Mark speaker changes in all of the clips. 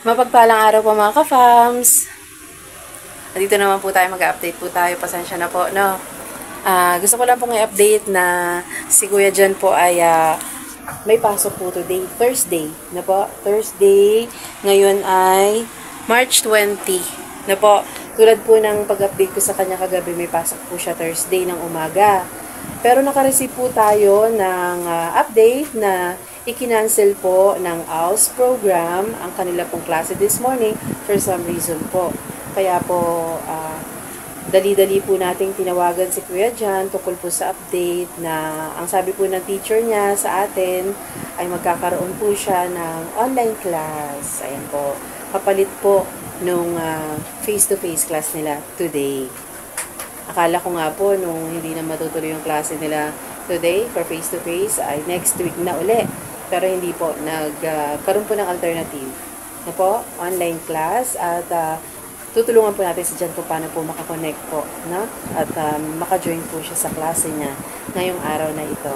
Speaker 1: Mapagpalang araw po mga ka-fams. Dito naman po tayo, mag-update po tayo. Pasensya na po, no? Gusto ko lang pong i-update na si Kuya Jan po ay may pasok po today, Thursday. Na po, Thursday. Ngayon ay March 20. Na po, tulad po ng pag-update ko sa kanya kagabi, may pasok po siya Thursday ng umaga. Pero naka-receive po tayo ng update na i-cancel po ng ALS program ang kanila pong klase this morning for some reason po. Kaya po, dali-dali po nating tinawagan si Kuya Jan tungkol po sa update na ang sabi po ng teacher niya sa atin ay magkakaroon po siya ng online class. Ayan po, kapalit po nung face-to-face class nila today. Akala ko nga po nung hindi na matutuloy yung klase nila today for face-to-face ay next week na uli. Pero hindi po, nagkaroon po ng alternative. Na po, online class at tutulungan po natin si Jan kung paano po makakonect po, no? At maka-join po siya sa klase niya ngayong araw na ito.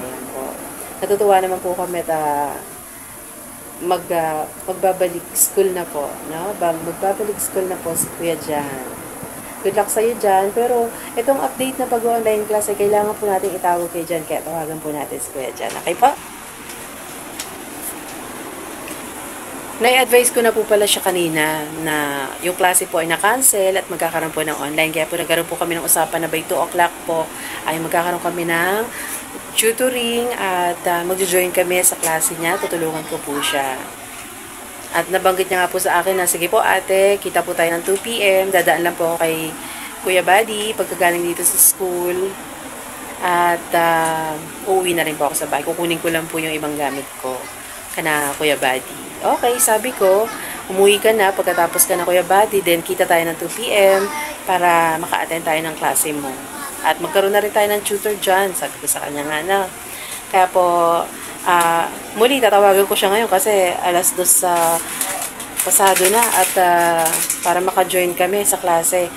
Speaker 1: Ayan po. Natutuwa naman po kami at magbabalik school na po, no? Magbabalik school na po si Kuya Jan. Good luck sa'yo dyan. Pero itong update na pag-online class ay kailangan po natin itawag kay Jan. Kaya tawagan po natin si Kuya Jan. Okay po? Na-advise ko na po pala siya kanina na yung klase po ay na-cancel at magkakaroon po ng online. Kaya po nagkaroon po kami ng usapan na by 2 o'clock po ay magkakaroon kami ng tutoring at magjo-join kami sa klase niya. Tutulungan ko po siya. At nabanggit niya nga po sa akin na, sige po ate, kita po tayo ng 2 p.m. Dadaan lang po ako kay Kuya Buddy pagkagaling dito sa school. At uuwi na rin po ako sa bahay. Kukunin ko lang po yung ibang gamit ko kana Kuya Buddy. Okay, sabi ko, umuwi ka na pagkatapos ka na Kuya Buddy, then kita tayo ng 2 p.m. para maka-attend tayo ng klase mo. At magkaroon na rin tayo ng tutor dyan, sabi ko sa kanya nga na. Kaya po, muli tatawagan ko siya ngayon kasi alas 2 sa pasado na at para maka-join kami sa klase.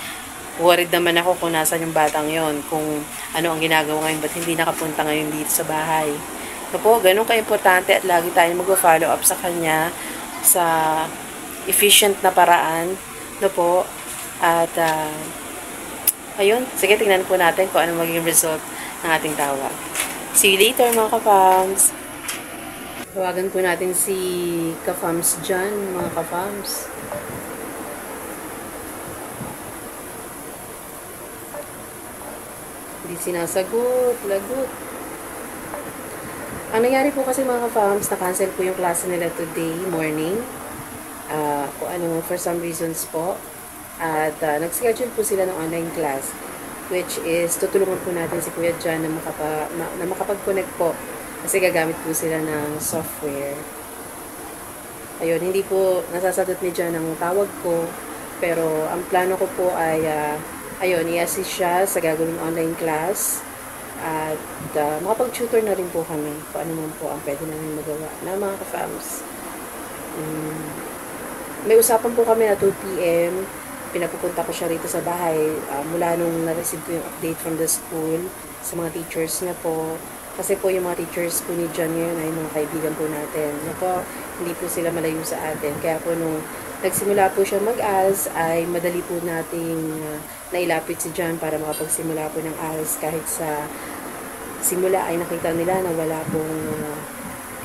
Speaker 1: Worried naman ako kung nasan yung batang yon, kung ano ang ginagawa ngayon, ba't hindi nakapunta ngayon dito sa bahay. So po, ganun ka-importante at lagi tayong mag-follow up sa kanya sa efficient na paraan. No po, at ayun, sige, tingnan po natin kung ano maging result ng ating tawag. See you later mga ka-fams. Tawagan po natin si ka-fams dyan, mga ka-fams. Hindi sinasagot, lagot. Ang nangyari po kasi mga ka-fams, na-cancel po yung klase nila today morning. Kung ano, for some reasons po. At nag-schedule po sila ng online class, which is tutulungan po natin si Kuya Jan na makapag-connect po kasi gagamit po sila ng software. Ayun, hindi po nasasagot ni Jan ang tawag ko, pero ang plano ko po ay ayun, i-assist siya sa gagawing online class at makapag-tutor na rin po kami kung ano man po ang pwede namin magawa na mga ka-fams. May usapan po kami na 2 p.m. Pinapupunta ko siya rito sa bahay mula nung na-receive ko yung update from the school sa mga teachers niya po. Kasi po yung mga teachers po ni John ngayon ay mga kaibigan po natin. Po, hindi po sila malayo sa atin. Kaya po nung nagsimula po siya mag-ALS ay madali po nating nailapit si John para makapagsimula po ng ALS kahit sa simula ay nakita nila na wala pong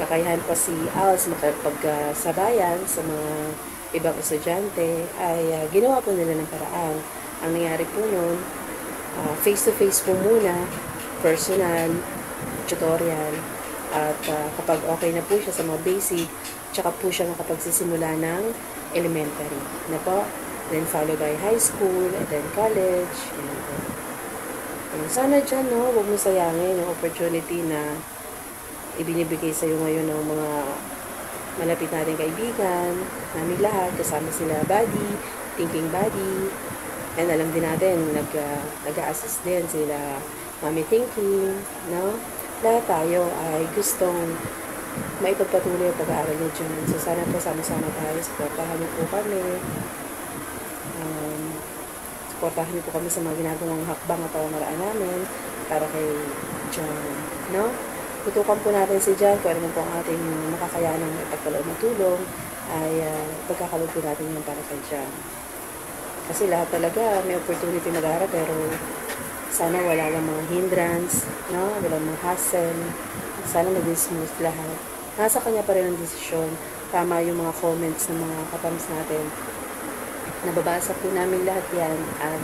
Speaker 1: kakayahan pa si ALS makapagsabayan sa mga ibang estudyante, ay ginawa po nila ng paraan. Ang nangyari po nun, face-to-face po muna, personal, tutorial, at kapag okay na po siya sa mga basic, tsaka po siya makapagsisimula ng elementary na po, then followed by high school, and then college, and sana dyan, no, huwag mo sayangin yung opportunity na ibinibigay sa'yo ngayon ng mga malapit nating kaibigan, namin lahat, kasama sila Buddy, Thinking Buddy, and alam din natin, nag-a-assist din sila Mami Thinking, no? Lahat tayo ay gustong maipagpatuloy ang pag-aaral niya dyan. So, sana po sama-sama tayo, supportahan niyo po kami, supportahan niyo po kami sa mga ginagawang hakbang at pamamaraan namin para kay John, no? Tutukan po natin si Jan kung ano po ang ating makakayanang ipagkaloob na tulong ay pagkakalog po natin yung para kay John. Kasi lahat talaga may opportunity mag-aral, pero sana wala lang mga hindrance, no? Wala mga hassle. Sana maging smooth lahat. Nasa kanya pa rin ang desisyon. Tama yung mga comments ng mga katams natin. Nababasa po namin lahat yan. At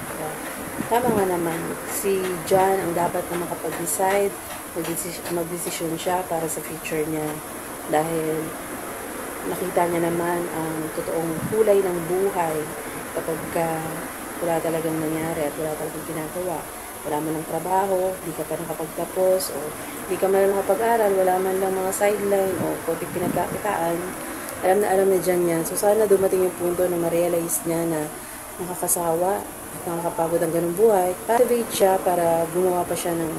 Speaker 1: tama nga naman, si John ang dapat na makapag-decide, mag-desisyon siya para sa future niya. Dahil nakita niya naman ang totoong kulay ng buhay kapag wala talagang nangyari at wala talagang ginagawa. Wala man lang trabaho, di ka pa nakapagtapos, o di ka man lang nakapag-aral, wala man lang mga sideline, o konting pinagkakitaan. Alam na dyan yan. So, sana dumating yung punto na ma-realize niya na nakakasawa at nakakapagod ang ganung buhay. Motivate siya para gumawa pa siya ng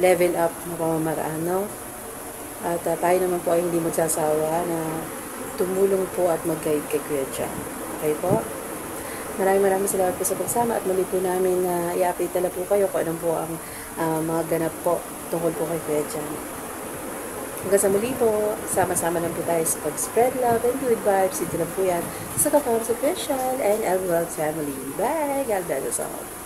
Speaker 1: level up na pamamaraan, no? At tayo naman po ay hindi magsasawa na tumulong po at mag-guide kay Kuya John. Okay po? Maraming salamat po sa pagsama at muli po namin na i-update tala po kayo kung anong po ang mga ganap po tungkol po kay Kuya John. Hanggang sa muli po, sama-sama lang po tayo sa pag-spread love and good vibes. Ito lang po yan sa Kakam Special and Elworld Family. Bye! God bless us all.